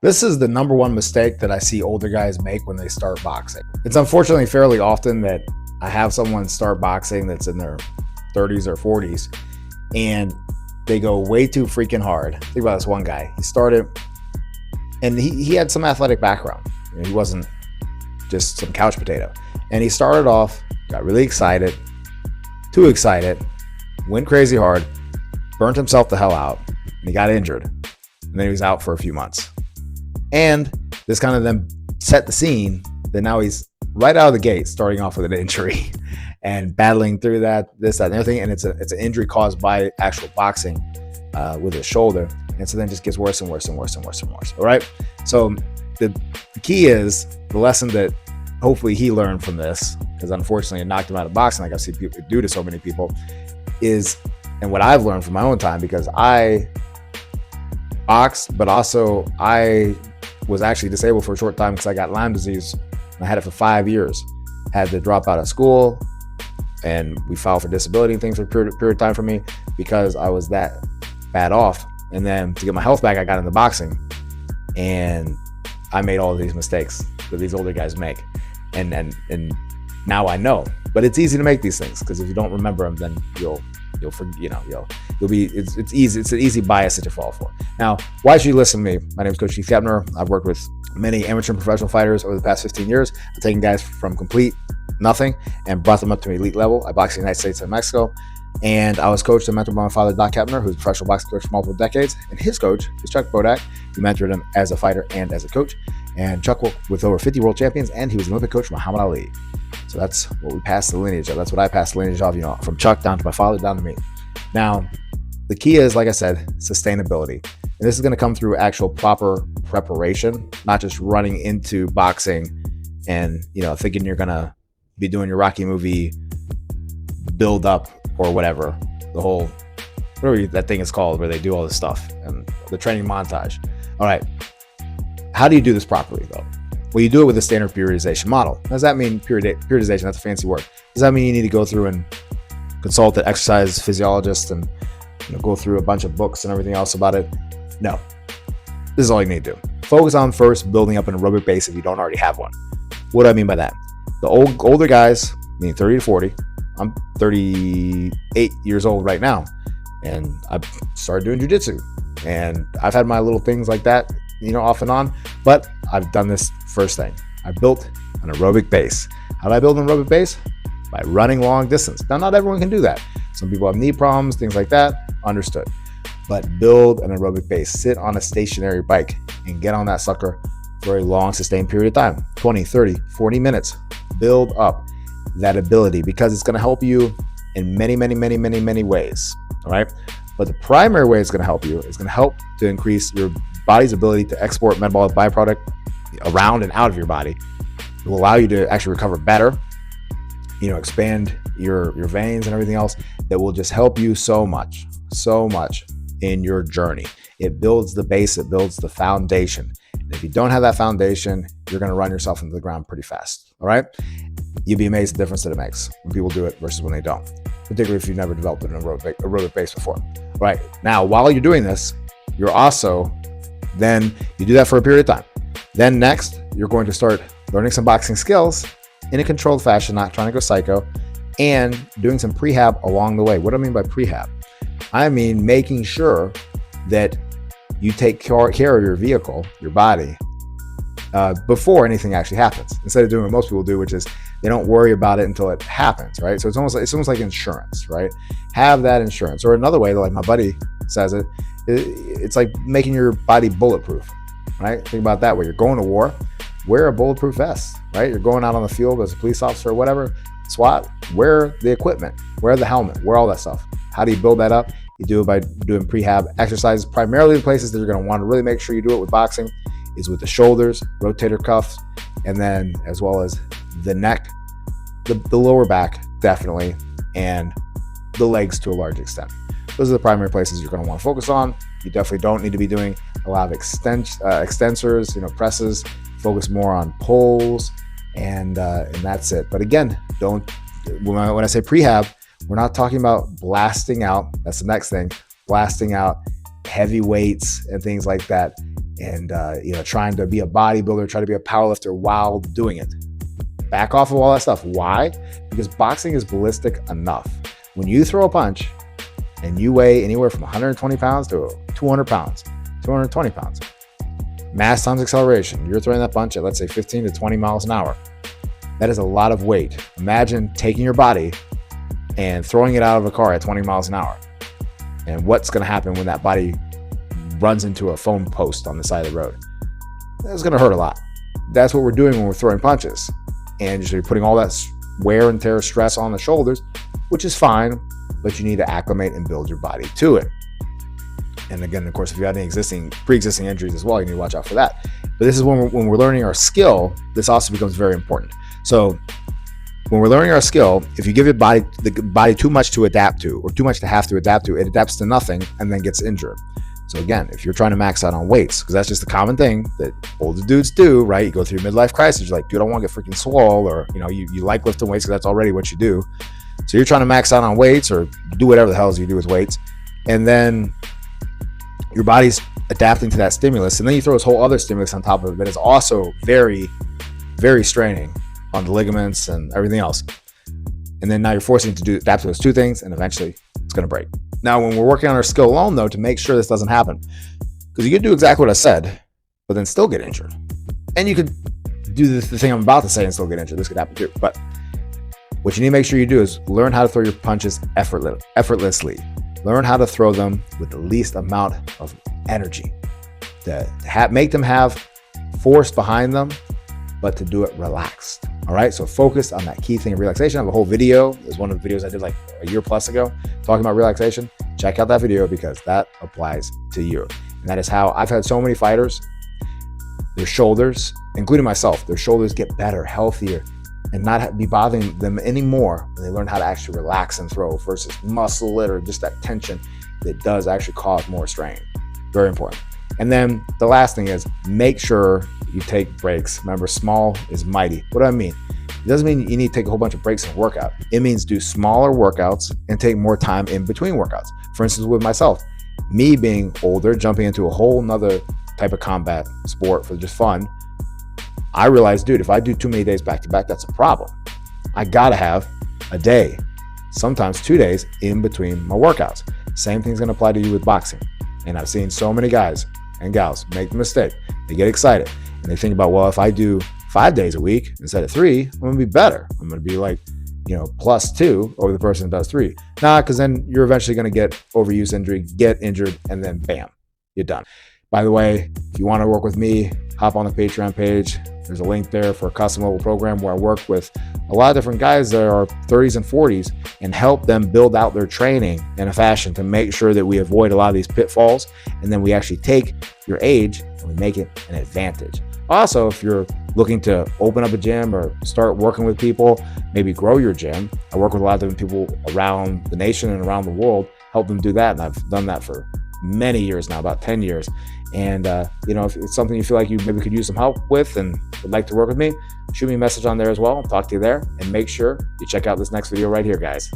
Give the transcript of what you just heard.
This is the number one mistake that I see older guys make when they start boxing. It's unfortunately fairly often that I have someone start boxing that's in their 30s or 40s and they go way too freaking hard. Think about this one guy. He started and he had some athletic background. He wasn't just some couch potato. And he started off, got really excited, too excited, went crazy hard, burnt himself the hell out, and he got injured. And then he was out for a few months. And this kind of then set the scene that now he's right out of the gate starting off with an injury and battling through that, this, that, and everything. And it's an injury caused by actual boxing with his shoulder. And so then it just gets worse and worse and worse and worse and worse. All right. So the key is the lesson that hopefully he learned from this, because unfortunately it knocked him out of boxing, like I've seen people do to so many people, is, and what I've learned from my own time, because I boxed, but also I was actually disabled for a short time because I got Lyme disease. I had it for 5 years. Had to drop out of school, and we filed for disability and things for a period of time for me because I was that bad off. And then to get my health back, I got into boxing, and I made all of these mistakes that these older guys make. And now I know. But it's easy to make these things because if you don't remember them, then you'll be, it's easy. It's an easy bias that you fall for. Now, why should you listen to me? My name is Coach Keith Keppner. I've worked with many amateur and professional fighters over the past 15 years. I've taken guys from complete nothing and brought them up to an elite level. I boxed in the United States and Mexico. And I was coached and mentored by my father, Doc Keppner, who's a professional boxing coach for multiple decades. And his coach is Chuck Bodak. He mentored him as a fighter and as a coach. And Chuck worked with over 50 world champions, and he was an Olympic coach for Muhammad Ali. So that's what we passed the lineage of. That's what I passed the lineage of, from Chuck down to my father, down to me. Now, the key is, like I said, sustainability. And this is going to come through actual proper preparation, not just running into boxing and, thinking you're going to be doing your Rocky movie build up or whatever, whatever that thing is called, where they do all this stuff and the training montage. All right. How do you do this properly, though? Well, you do it with a standard periodization model. Does that mean periodization? That's a fancy word. Does that mean you need to go through and consult an exercise physiologist and go through a bunch of books and everything else about it? No. This is all you need to do. Focus on first building up an aerobic base if you don't already have one. What do I mean by that? The older guys, meaning 30 to 40, I'm 38 years old right now, and I started doing jiu-jitsu, and I've had my little things like that, off and on, but I've done this first thing. I built an aerobic base. How do I build an aerobic base? By running long distance. Now, not everyone can do that. Some people have knee problems, things like that, understood. But build an aerobic base. Sit on a stationary bike and get on that sucker for a long, sustained period of time, 20, 30, 40 minutes. Build up that ability because it's going to help you in many, many, many, many, many ways, all right? But the primary way it's going to help you is going to help to increase your body's ability to export metabolic byproduct around and out of your body. It will allow you to actually recover better, expand your veins and everything else. That will just help you so much in your journey. It builds the base, it builds the foundation. And if you don't have that foundation, you're going to run yourself into the ground pretty fast. All right. You'd be amazed at the difference that it makes when people do it versus when they don't, particularly if you've never developed an aerobic base before. All right. Now, while you're doing this, you're also, then you do that for a period of time. Then next, you're going to start learning some boxing skills in a controlled fashion, not trying to go psycho, and doing some prehab along the way. What do I mean by prehab? I mean making sure that you take care of your vehicle, your body, before anything actually happens. Instead of doing what most people do, which is they don't worry about it until it happens, right? So it's almost like insurance, right? Have that insurance. Or another way, like my buddy says it, it's like making your body bulletproof, right? Think about that way. You're going to war, wear a bulletproof vest, right? You're going out on the field as a police officer or whatever, SWAT, wear the equipment, wear the helmet, wear all that stuff. How do you build that up? You do it by doing prehab exercises. Primarily the places that you're going to want to really make sure you do it with boxing is with the shoulders, rotator cuffs, and then as well as the neck, the lower back, definitely, and the legs to a large extent. Those are the primary places you're going to want to focus on. You definitely don't need to be doing a lot of extensors, presses. Focus more on pulls, and that's it. But again, when I say prehab, we're not talking about blasting out. That's the next thing. Blasting out heavy weights and things like that. and trying to be a bodybuilder, try to be a powerlifter while doing it. Back off of all that stuff. Why? Because boxing is ballistic enough. When you throw a punch and you weigh anywhere from 120 pounds to 200 pounds, 220 pounds, mass times acceleration, you're throwing that punch at, let's say, 15 to 20 miles an hour. That is a lot of weight. Imagine taking your body and throwing it out of a car at 20 miles an hour. And what's going to happen when that body runs into a phone post on the side of the road? It's going to hurt a lot. That's what we're doing when we're throwing punches. And you're putting all that wear and tear stress on the shoulders, which is fine, but you need to acclimate and build your body to it. And again, of course, if you have any pre-existing injuries as well, you need to watch out for that. But this is when we're learning our skill, this also becomes very important. So when we're learning our skill, if you give the body too much to adapt to, or too much to have to adapt to, it adapts to nothing and then gets injured. So again, if you're trying to max out on weights, because that's just a common thing that older dudes do, right? You go through your midlife crisis, you're like, dude, I don't want to get freaking swole, or you like lifting weights because that's already what you do. So you're trying to max out on weights or do whatever the hell you do with weights, and then your body's adapting to that stimulus, and then you throw this whole other stimulus on top of it that is also very, very straining on the ligaments and everything else. And then now you're forcing it to adapt to those two things, and eventually it's going to break. Now, when we're working on our skill alone, though, to make sure this doesn't happen, because you could do exactly what I said, but then still get injured. And you could do the thing I'm about to say and still get injured. This could happen too. But what you need to make sure you do is learn how to throw your punches effortlessly. Learn how to throw them with the least amount of energy. Make them have force behind them, but to do it relaxed. All right, so focus on that key thing of relaxation. I have a whole video. It was one of the videos I did like a year plus ago talking about relaxation. Check out that video because that applies to you. And that is how I've had so many fighters, their shoulders, including myself, their shoulders get better, healthier, and not be bothering them anymore when they learn how to actually relax and throw versus muscle it or just that tension that does actually cause more strain. Very important. And then the last thing is make sure you take breaks. Remember, small is mighty. What do I mean? It doesn't mean you need to take a whole bunch of breaks in a workout. It means do smaller workouts and take more time in between workouts. For instance, with myself, me being older, jumping into a whole nother type of combat sport for just fun, I realized, dude, if I do too many days back to back, that's a problem. I gotta have a day, sometimes 2 days in between my workouts. Same thing's gonna apply to you with boxing. And I've seen so many guys and gals make the mistake. They get excited and they think about, well, if I do 5 days a week instead of 3, I'm gonna be better. I'm gonna be like, +2 over the person that does 3. Nah, because then you're eventually gonna get overuse injury, get injured, and then bam, you're done. By the way, if you wanna work with me, hop on the Patreon page. There's a link there for a custom level program where I work with a lot of different guys that are 30s and 40s and help them build out their training in a fashion to make sure that we avoid a lot of these pitfalls. And then we actually take your age and we make it an advantage. Also, if you're looking to open up a gym or start working with people, maybe grow your gym, I work with a lot of different people around the nation and around the world, help them do that. And I've done that for many years now, about 10 years. And, if it's something you feel like you maybe could use some help with and would like to work with me, shoot me a message on there as well. I'll talk to you there, and make sure you check out this next video right here, guys.